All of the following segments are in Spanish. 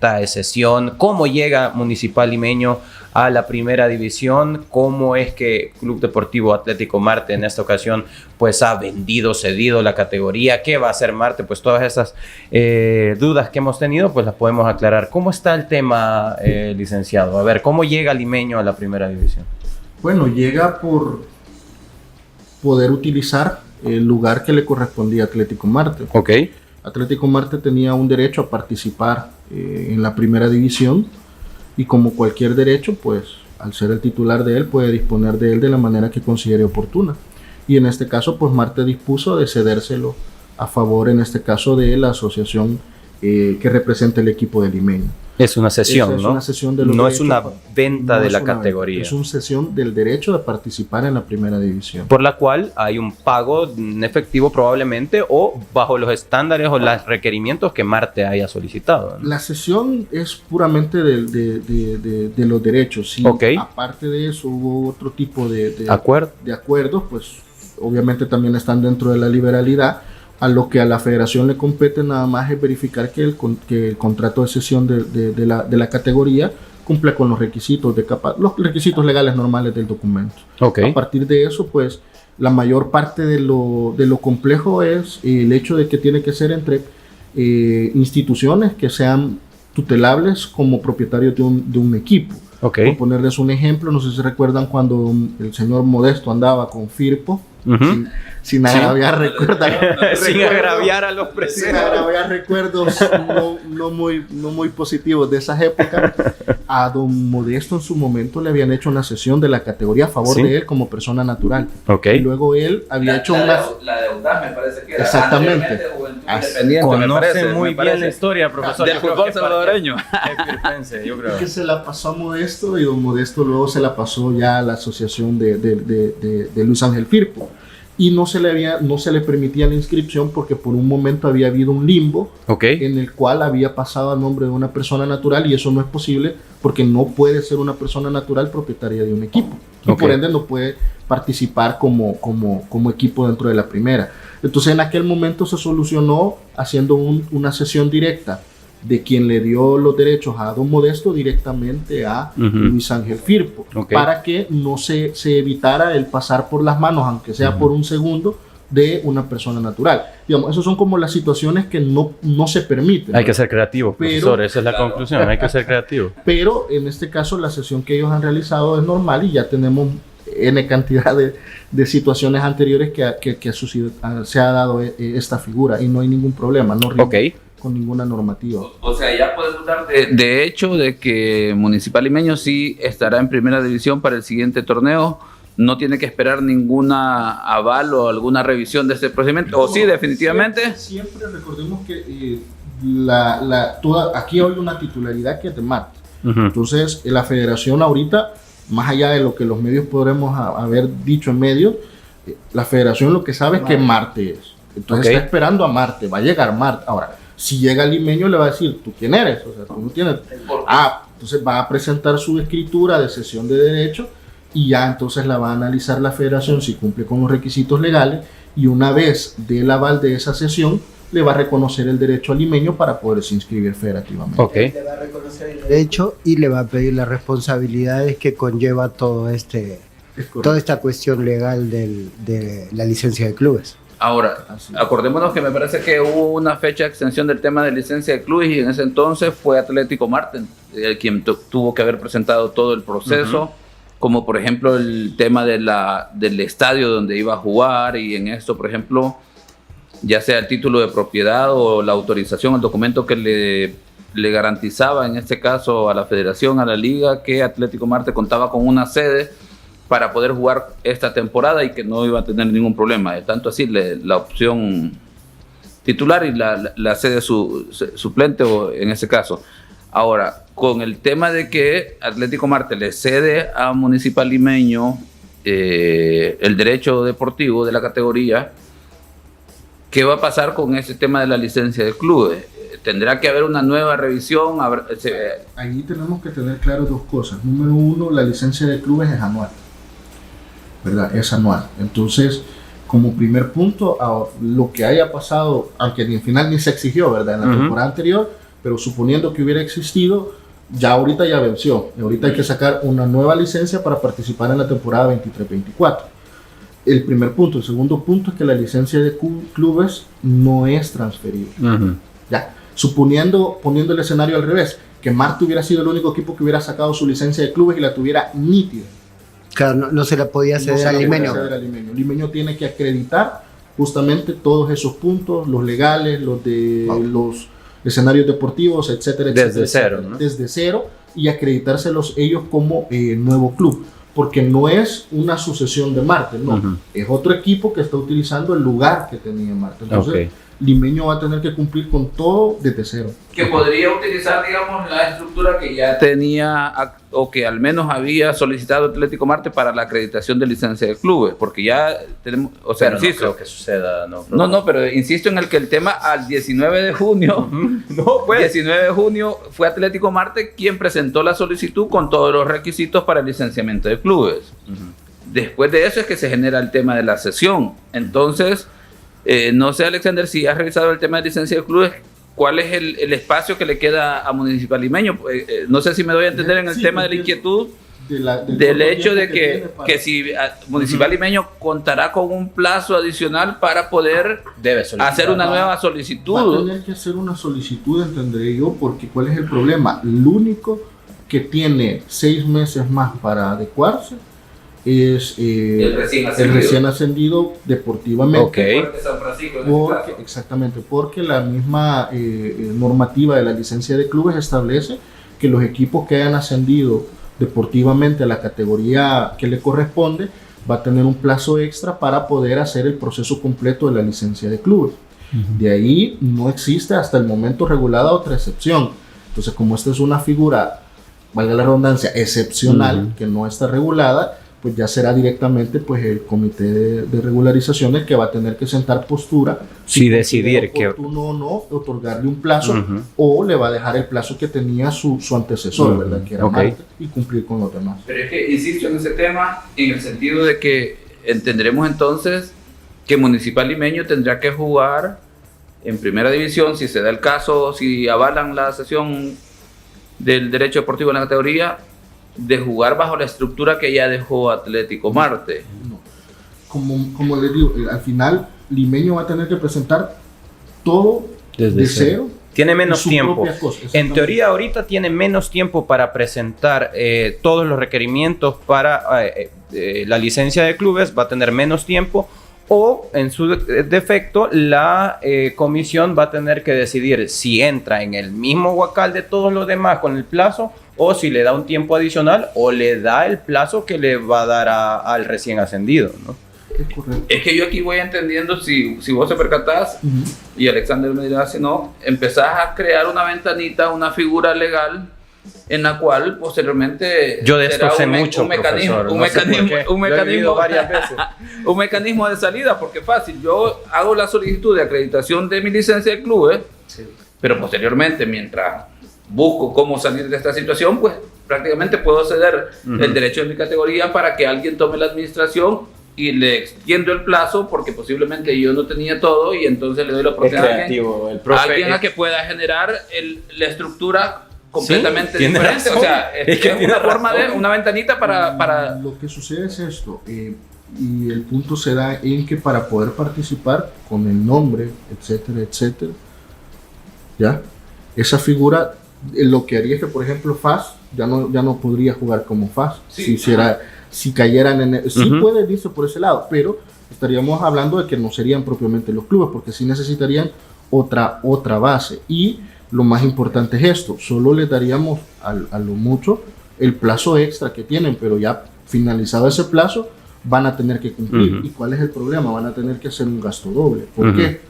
esta excepción? ¿Cómo llega Municipal Limeño a la primera división? ¿Cómo es que Club Deportivo Atlético Marte en esta ocasión pues ha cedido la categoría? ¿Qué va a hacer Marte? Pues todas esas dudas que hemos tenido pues las podemos aclarar. ¿Cómo está el tema, licenciado? A ver, ¿cómo llega Limeño a la primera división? Bueno, llega por poder utilizar el lugar que le correspondía a Atlético Marte. Ok. Atlético Marte tenía un derecho a participar en la primera división, y como cualquier derecho, pues al ser el titular de él, puede disponer de él de la manera que considere oportuna. Y en este caso, pues Marte dispuso de cedérselo a favor, en este caso, de la asociación que representa el equipo de Limeño. Es una cesión, ¿no? Es una cesión de los no derechos, es una venta de la categoría. Es una cesión del derecho de participar en la primera división. Por la cual hay un pago en efectivo probablemente, o bajo los estándares o los requerimientos que Marte haya solicitado, ¿no? La cesión es puramente de los derechos. Sí, okay. Aparte de eso hubo otro tipo de acuerdos, pues obviamente también están dentro de la liberalidad. A lo que a la federación le compete nada más es verificar que el contrato de cesión de la categoría cumple con los requisitos los requisitos legales normales del documento. Okay. A partir de eso, pues la mayor parte de lo complejo es el hecho de que tiene que ser entre instituciones que sean tutelables como propietarios de un equipo. Okay. Por ponerles un ejemplo, no sé si recuerdan cuando el señor Modesto andaba con Firpo, sin agraviar sin agraviar a los presentes. Sin agraviar recuerdos no muy positivos de esas épocas. A don Modesto en su momento le habían hecho una cesión de la categoría a favor de él como persona natural. Okay. Y luego él había hecho una... La de UDAS me parece que era. Exactamente. Conoce muy bien la historia, profesor. Del fútbol salvadoreño. Yo creo. Que se la pasó a Modesto, y don Modesto luego se la pasó ya a la asociación de Luis Ángel Firpo. Y no se le permitía la inscripción porque por un momento había habido un limbo en el cual había pasado a nombre de una persona natural, y eso no es posible porque no puede ser una persona natural propietaria de un equipo. Y por ende no puede participar como equipo dentro de la primera. Entonces en aquel momento se solucionó haciendo una cesión directa de quien le dio los derechos a don Modesto directamente a Luis Ángel Firpo, para que no se evitara el pasar por las manos, aunque sea por un segundo, de una persona natural. Digamos, esas son como las situaciones que no se permiten. Hay que ser creativo, profesor, esa es la conclusión, hay que ser creativo. Pero en este caso la sesión que ellos han realizado es normal, y ya tenemos N cantidad de situaciones anteriores que se ha dado esta figura, y no hay ningún problema, no con ninguna normativa. O sea, ya podemos dar de hecho de que Municipal Limeño sí estará en primera división para el siguiente torneo. No tiene que esperar ninguna aval o alguna revisión de este procedimiento. ¿O sí, definitivamente? Siempre recordemos que aquí hay una titularidad que es de Marte. Entonces, la federación ahorita, más allá de lo que los medios podremos haber dicho en medios, la federación lo que sabe es que Marte es. Entonces está esperando a Marte, va a llegar Marte. Ahora, si llega el Limeño, le va a decir, ¿tú quién eres? O sea, tú no tienes... entonces va a presentar su escritura de cesión de derecho, y ya entonces la va a analizar la federación si cumple con los requisitos legales, y una vez del aval de esa cesión, le va a reconocer el derecho al Limeño para poderse inscribir federativamente. Le va a reconocer el derecho y le va a pedir las responsabilidades que conlleva toda esta cuestión legal de la licencia de clubes. Ahora, acordémonos que me parece que hubo una fecha de extensión del tema de licencia de clubes, y en ese entonces fue Atlético Marte quien tuvo que haber presentado todo el proceso, como por ejemplo el tema del estadio donde iba a jugar, y en esto, por ejemplo, ya sea el título de propiedad o la autorización, el documento que le garantizaba en este caso a la federación, a la liga, que Atlético Marte contaba con una sede para poder jugar esta temporada y que no iba a tener ningún problema. Tanto así la opción titular y la sede suplente, o en ese caso. Ahora, con el tema de que Atlético Marte le cede a Municipal Limeño el derecho deportivo de la categoría, ¿qué va a pasar con ese tema de la licencia de clubes? ¿Tendrá que haber una nueva revisión? Ahí tenemos que tener claro dos cosas. Número uno, la licencia de clubes es anual, ¿verdad? Es anual. Entonces, como primer punto, lo que haya pasado, aunque ni al final ni se exigió, ¿verdad? En la temporada anterior, pero suponiendo que hubiera existido, ya ahorita ya venció. Y ahorita hay que sacar una nueva licencia para participar en la temporada 23-24. El primer punto. El segundo punto es que la licencia de clubes no es transferible. Ya, poniendo el escenario al revés, que Marte hubiera sido el único equipo que hubiera sacado su licencia de clubes y la tuviera nítida. Claro, no se la podía ceder al Limeño. Limeño tiene que acreditar justamente todos esos puntos, los legales, los de los escenarios deportivos, etcétera, desde cero, ¿no? Desde cero, y acreditárselos ellos como nuevo club, porque no es una sucesión de Marte, no, es otro equipo que está utilizando el lugar que tenía Marte. Entonces, Limeño va a tener que cumplir con todo desde cero. Que podría utilizar, digamos, la estructura que ya tenía o que al menos había solicitado Atlético Marte para la acreditación de licencia de clubes, porque ya tenemos, o sea, pero insisto, no creo que suceda, no. No, pero insisto en el tema al 19 de junio, 19 de junio fue Atlético Marte quien presentó la solicitud con todos los requisitos para el licenciamiento de clubes. Después de eso es que se genera el tema de la sesión. Entonces, no sé, Alexander, si has revisado el tema de licencia de clubes, ¿cuál es el espacio que le queda a Municipal Limeño? No sé si me doy a entender en el tema de la inquietud del hecho de que si Municipal Limeño contará con un plazo adicional para poder hacer una nueva solicitud. Va a tener que hacer una solicitud, entenderé yo, porque ¿cuál es el problema? El único que tiene 6 meses más para adecuarse es el recién ascendido deportivamente. Exactamente, porque la misma normativa de la licencia de clubes establece que los equipos que hayan ascendido deportivamente a la categoría que le corresponde va a tener un plazo extra para poder hacer el proceso completo de la licencia de clubes. De ahí no existe hasta el momento regulada otra excepción. Entonces, como esta es una figura, valga la redundancia, excepcional, que no está regulada, pues ya será directamente pues el comité de regularización el que va a tener que sentar postura si decidir que oportuno o no otorgarle un plazo, o le va a dejar el plazo que tenía su antecesor, ¿verdad? Que era Marte, y cumplir con los demás. Pero es que insisto en ese tema en el sentido de que entenderemos entonces que Municipal Limeño tendrá que jugar en primera división, si se da el caso, si avalan la sesión del derecho deportivo en la categoría, de jugar bajo la estructura que ya dejó Atlético Marte. No. Como les digo, al final Limeño va a tener que presentar todo desde cero. Tiene menos tiempo. En teoría ahorita tiene menos tiempo para presentar todos los requerimientos para la licencia de clubes, va a tener menos tiempo, o en su defecto la comisión va a tener que decidir si entra en el mismo huacal de todos los demás con el plazo, o si le da un tiempo adicional o le da el plazo que le va a dar al recién ascendido, ¿no? Es que yo aquí voy entendiendo, si vos te percatás, y Alexander me dirá si no, empezás a crear una ventanita, una figura legal en la cual posteriormente yo de esto sé mucho, un mecanismo varias veces. Un mecanismo de salida, porque fácil, yo hago la solicitud de acreditación de mi licencia de clubes, pero posteriormente, mientras busco cómo salir de esta situación, pues prácticamente puedo ceder el derecho de mi categoría para que alguien tome la administración y le extiendo el plazo, porque posiblemente yo no tenía todo, y entonces le doy la oportunidad a alguien a que pueda generar la estructura completamente diferente. O sea, es una forma de una ventanita para... Lo que sucede es esto, y el punto se da en que para poder participar con el nombre, etcétera, etcétera, ya, esa figura, lo que haría es que, por ejemplo, FAS ya no podría jugar como FAS, si cayeran en sí puede irse por ese lado, pero estaríamos hablando de que no serían propiamente los clubes, porque sí necesitarían otra base. Y lo más importante es esto, solo les daríamos a lo mucho el plazo extra que tienen, pero ya finalizado ese plazo van a tener que cumplir. ¿Y cuál es el problema? Van a tener que hacer un gasto doble. ¿Por qué?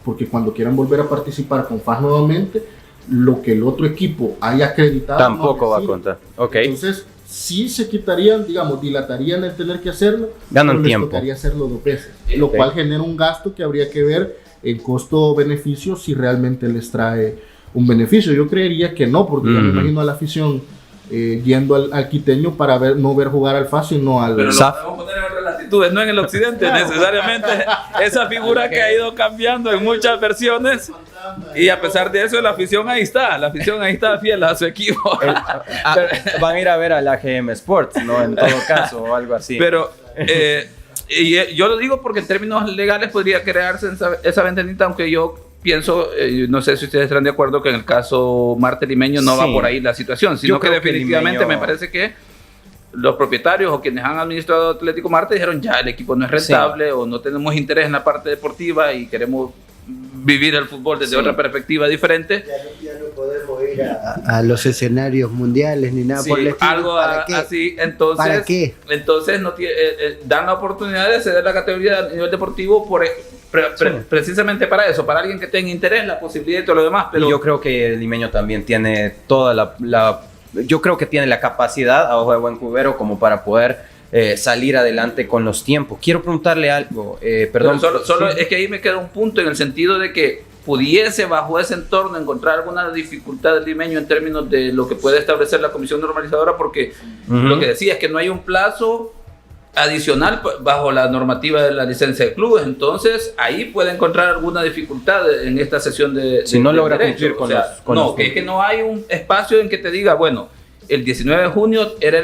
Porque cuando quieran volver a participar con FAS nuevamente, lo que el otro equipo haya acreditado tampoco va a contar. Entonces, sí se quitarían, digamos, dilatarían el tener que hacerlo, ganan pero tiempo. Les tocaría hacerlo 2 veces, lo cual genera un gasto que habría que ver en costo-beneficio si realmente les trae un beneficio. Yo creería que no, porque ya me imagino a la afición yendo al quiteño para no ver jugar al FAS, sino al... Pero lo podemos poner en otras latitudes, no en el occidente necesariamente. esa figura que ha ido cambiando en muchas versiones. Y a pesar de eso, la afición ahí está fiel a su equipo. Van a ir a ver al AGM Sports, ¿no? En todo caso, o algo así. Pero y yo lo digo porque en términos legales podría crearse esa ventanita, aunque yo pienso, no sé si ustedes estarán de acuerdo, que en el caso Marte Limeño no va por ahí la situación, sino que definitivamente me parece que los propietarios o quienes han administrado Atlético Marte dijeron ya el equipo no es rentable o no tenemos interés en la parte deportiva y queremos vivir el fútbol desde otra perspectiva diferente. Ya no podemos ir a los escenarios mundiales ni nada por el estilo. Algo así. Entonces, ¿para qué? Entonces dan la oportunidad de ceder la categoría a nivel deportivo precisamente para eso, para alguien que tenga interés, la posibilidad y todo lo demás. Pero y yo creo que el Limeño también tiene toda yo creo que tiene la capacidad a ojo de buen cubero como para poder salir adelante con los tiempos. Quiero preguntarle algo, perdón. Solo es que ahí me queda un punto en el sentido de que pudiese bajo ese entorno encontrar alguna dificultad del Limeño en términos de lo que puede establecer la comisión normalizadora, porque lo que decía es que no hay un plazo adicional bajo la normativa de la licencia de clubes, entonces ahí puede encontrar alguna dificultad en esta sesión de si no logra derecho. cumplir con los que no hay un espacio en que te diga, bueno, el 19 de junio era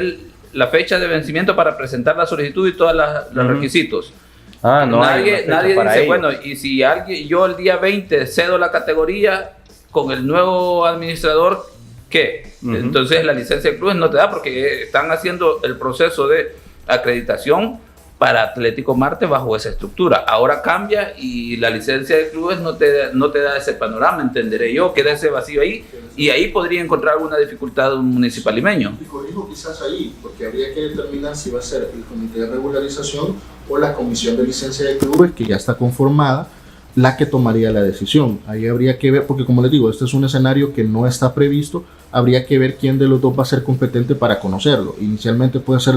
la fecha de vencimiento para presentar la solicitud y todos los requisitos. Nadie dice, bueno, y si yo el día 20 cedo la categoría con el nuevo administrador, ¿qué? Entonces la licencia de clubes no te da porque están haciendo el proceso de acreditación para Atlético Marte bajo esa estructura. Ahora cambia y la licencia de clubes no te da ese panorama, entenderé yo, queda ese vacío ahí y ahí podría encontrar alguna dificultad un municipal limeño. Y corrijo quizás ahí, porque habría que determinar si va a ser el comité de regularización o la comisión de licencia de clubes, que ya está conformada, la que tomaría la decisión. Ahí habría que ver, porque como les digo, este es un escenario que no está previsto, habría que ver quién de los dos va a ser competente para conocerlo. Inicialmente puede ser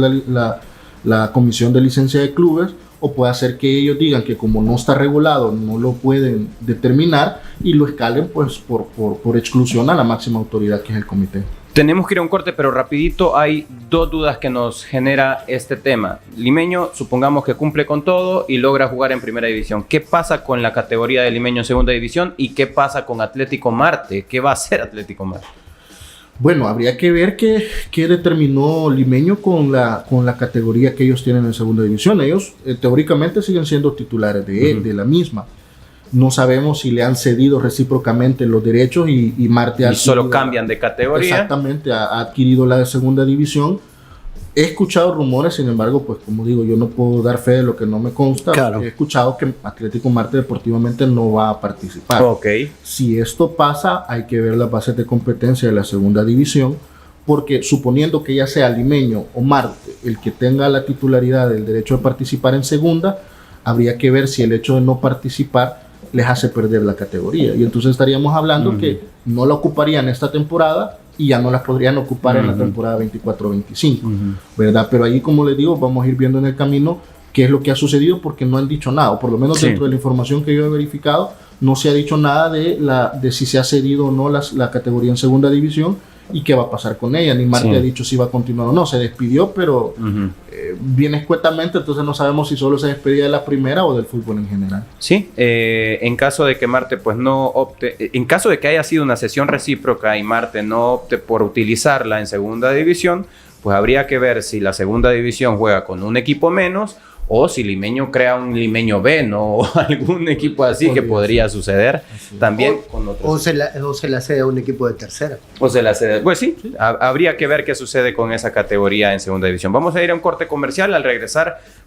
la comisión de licencia de clubes, o puede ser que ellos digan que como no está regulado no lo pueden determinar y lo escalen pues por exclusión a la máxima autoridad, que es el comité. Tenemos que ir a un corte, pero rapidito hay dos dudas que nos genera este tema. Limeño, supongamos que cumple con todo y logra jugar en primera división. ¿Qué pasa con la categoría de Limeño en segunda división? ¿Y qué pasa con Atlético Marte? ¿Qué va a hacer Atlético Marte? Bueno, habría que ver qué determinó Limeño con la categoría que ellos tienen en segunda división. Ellos teóricamente siguen siendo titulares de la misma. No sabemos si le han cedido recíprocamente los derechos y Marte y solo cambian de categoría. Exactamente, ha adquirido la de segunda división. He escuchado rumores, sin embargo, pues como digo, yo no puedo dar fe de lo que no me consta. Claro. He escuchado que Atlético Marte deportivamente no va a participar. Okay. Si esto pasa, hay que ver las bases de competencia de la segunda división, porque suponiendo que ya sea Limeño o Marte el que tenga la titularidad del derecho de participar en segunda, habría que ver si el hecho de no participar les hace perder la categoría. Y entonces estaríamos hablando que no la ocuparían esta temporada y ya no las podrían ocupar en la temporada 24-25, ¿verdad? Pero ahí, como les digo, vamos a ir viendo en el camino qué es lo que ha sucedido, porque no han dicho nada, o por lo menos dentro de la información que yo he verificado, no se ha dicho nada de si se ha cedido o no la categoría en segunda división y qué va a pasar con ella. Ni Marte ha dicho si va a continuar o no. Se despidió, pero bien escuetamente, entonces no sabemos si solo se despedía de la primera o del fútbol en general. Sí, en caso de que Marte pues no opte, en caso de que haya sido una cesión recíproca y Marte no opte por utilizarla en segunda división, pues habría que ver si la segunda división juega con un equipo menos o si Limeño crea un Limeño B, ¿no? O algún equipo así que podría suceder también con otros. O se la cede a un equipo de tercera. O se la cede. Pues sí, habría que ver qué sucede con esa categoría en segunda división. Vamos a ir a un corte comercial. Al regresar